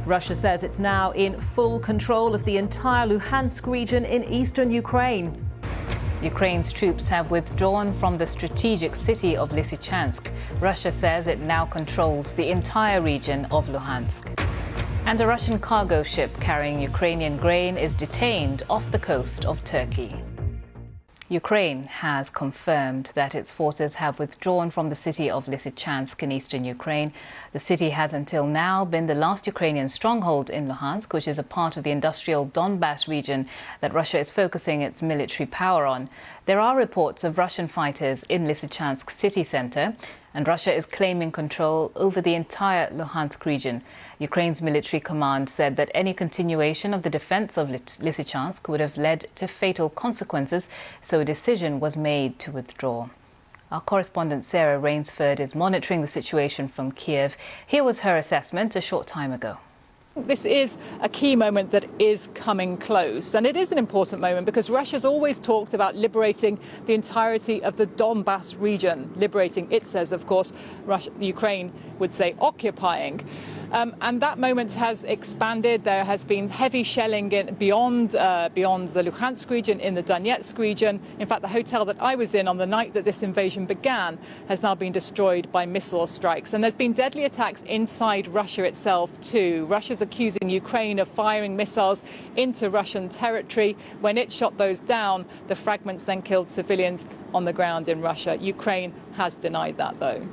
Russia says it's now in full control of the entire Luhansk region in eastern Ukraine. Ukraine's troops have withdrawn from the strategic city of Lysychansk. Russia says it now controls the entire region of Luhansk. And a Russian cargo ship carrying Ukrainian grain is detained off the coast of Turkey. Ukraine has confirmed that its forces have withdrawn from the city of Lysychansk in eastern Ukraine. The city has until now been the last Ukrainian stronghold in Luhansk, which is a part of the industrial Donbass region that Russia is focusing its military power on. There are reports of Russian fighters in Lysychansk city centre, and Russia is claiming control over the entire Luhansk region. Ukraine's military command said that any continuation of the defense of Lysychansk would have led to fatal consequences, so a decision was made to withdraw. Our correspondent Sarah Rainsford is monitoring the situation from Kiev. Here was her assessment a short time ago. This is a key moment that is coming close, and it is an important moment because Russia's always talked about liberating the entirety of the Donbass region. Liberating, it says, of course, Ukraine would say occupying. And that moment has expanded. There has been heavy shelling beyond the Luhansk region, in the Donetsk region. In fact, the hotel that I was in on the night that this invasion began has now been destroyed by missile strikes. And there's been deadly attacks inside Russia itself too. Russia's accusing Ukraine of firing missiles into Russian territory. When it shot those down, the fragments then killed civilians on the ground in Russia. Ukraine has denied that, though.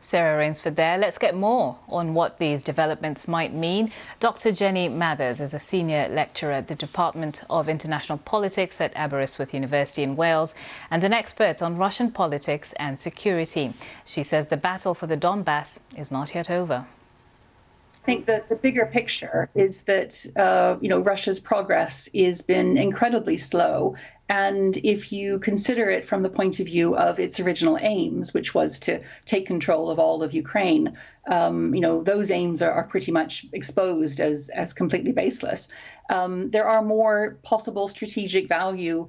Sarah Rainsford there. Let's get more on what these developments might mean. Dr. Jenny Mathers is a senior lecturer at the Department of International Politics at Aberystwyth University in Wales and an expert on Russian politics and security. She says the battle for the Donbass is not yet over. I think that the bigger picture is that, Russia's progress has been incredibly slow. And if you consider it from the point of view of its original aims, which was to take control of all of Ukraine, those aims are pretty much exposed as completely baseless. There are more possible strategic value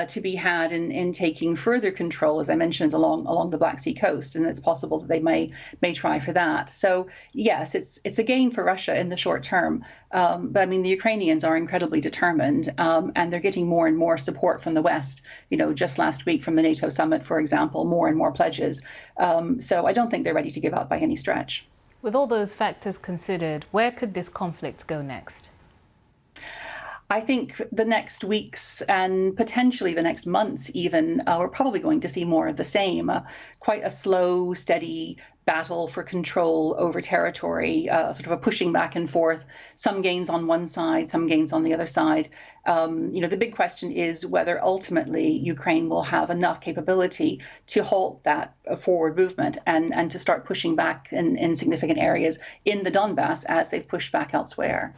to be had in taking further control, as I mentioned, along the Black Sea coast, and it's possible that they may try for that. So yes, it's a gain for Russia in the short term, but I mean the Ukrainians are incredibly determined, and they're getting more and more support from the West. Just last week from the NATO summit, for example, more and more pledges. So I don't think they're ready to give up by any stretch. With all those factors considered, where could this conflict go next? I think the next weeks and potentially the next months even, we're probably going to see more of the same. Quite a slow, steady battle for control over territory, sort of a pushing back and forth, some gains on one side, some gains on the other side. The big question is whether ultimately Ukraine will have enough capability to halt that forward movement and to start pushing back in significant areas in the Donbass as they've pushed back elsewhere.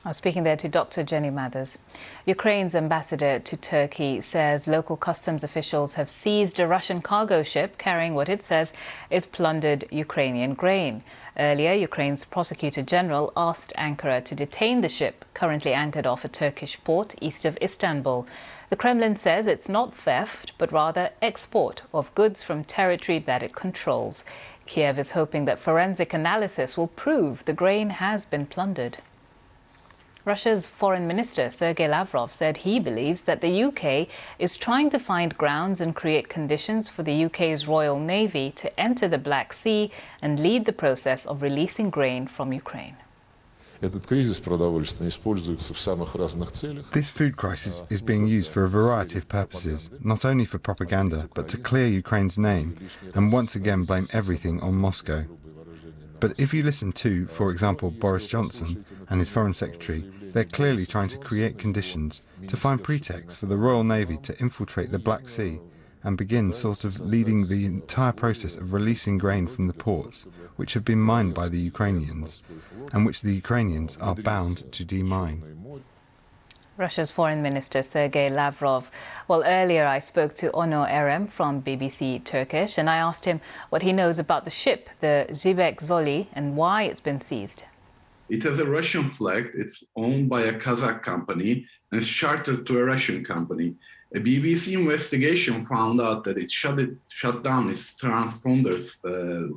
I was speaking there to Dr. Jenny Mathers. Ukraine's ambassador to Turkey says local customs officials have seized a Russian cargo ship carrying what it says is plundered Ukrainian grain. Earlier, Ukraine's prosecutor general asked Ankara to detain the ship, currently anchored off a Turkish port east of Istanbul. The Kremlin says it's not theft, but rather export of goods from territory that it controls. Kiev is hoping that forensic analysis will prove the grain has been plundered. Russia's Foreign Minister Sergei Lavrov said he believes that the UK is trying to find grounds and create conditions for the UK's Royal Navy to enter the Black Sea and lead the process of releasing grain from Ukraine. This food crisis is being used for a variety of purposes, not only for propaganda, but to clear Ukraine's name and once again blame everything on Moscow. But if you listen to, for example, Boris Johnson and his Foreign Secretary, they're clearly trying to create conditions to find pretexts for the Royal Navy to infiltrate the Black Sea and begin sort of leading the entire process of releasing grain from the ports, which have been mined by the Ukrainians, and which the Ukrainians are bound to demine. Russia's Foreign Minister Sergei Lavrov. Well, earlier I spoke to Onur Erem from BBC Turkish, and I asked him what he knows about the ship, the Zibek Zoli, and why it's been seized. It has a Russian flag. It's owned by a Kazakh company and it's chartered to a Russian company. A BBC investigation found out that it shut down its transponders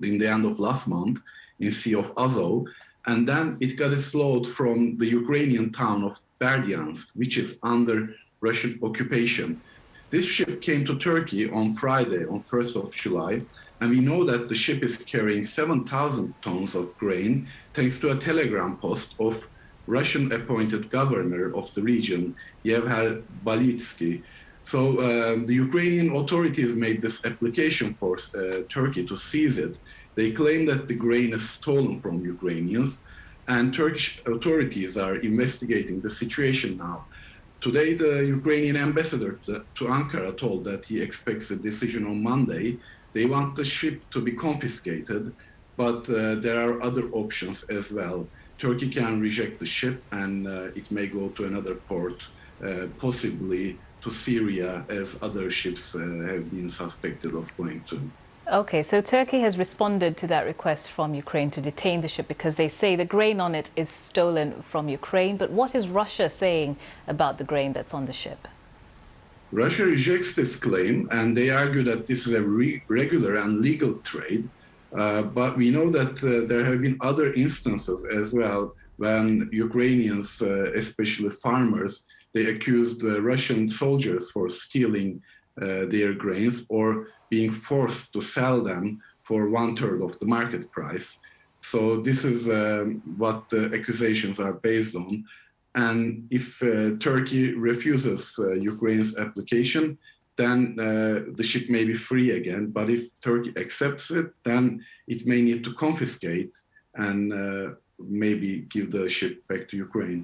in the end of last month in Sea of Azov. and then it got its load from the Ukrainian town of Berdyansk, which is under Russian occupation. This ship came to Turkey on Friday, on 1st of July, and we know that the ship is carrying 7,000 tons of grain, thanks to a telegram post of Russian-appointed governor of the region, Yevhen Balitsky. So the Ukrainian authorities made this application for Turkey to seize it. They claim that the grain is stolen from Ukrainians, and Turkish authorities are investigating the situation now. Today, the Ukrainian ambassador to Ankara told that he expects a decision on Monday. They want the ship to be confiscated, but there are other options as well. Turkey can reject the ship and it may go to another port, possibly to Syria, as other ships have been suspected of going to. Okay, so Turkey has responded to that request from Ukraine to detain the ship because they say the grain on it is stolen from Ukraine. But what is Russia saying about the grain that's on the ship? Russia rejects this claim, and they argue that this is a regular and legal trade. But we know that there have been other instances as well when Ukrainians, especially farmers, they accused Russian soldiers for stealing their grains or being forced to sell them for 1/3 of the market price. So this is what the accusations are based on. And if Turkey refuses Ukraine's application, then the ship may be free again. But if Turkey accepts it, then it may need to confiscate and maybe give the ship back to Ukraine.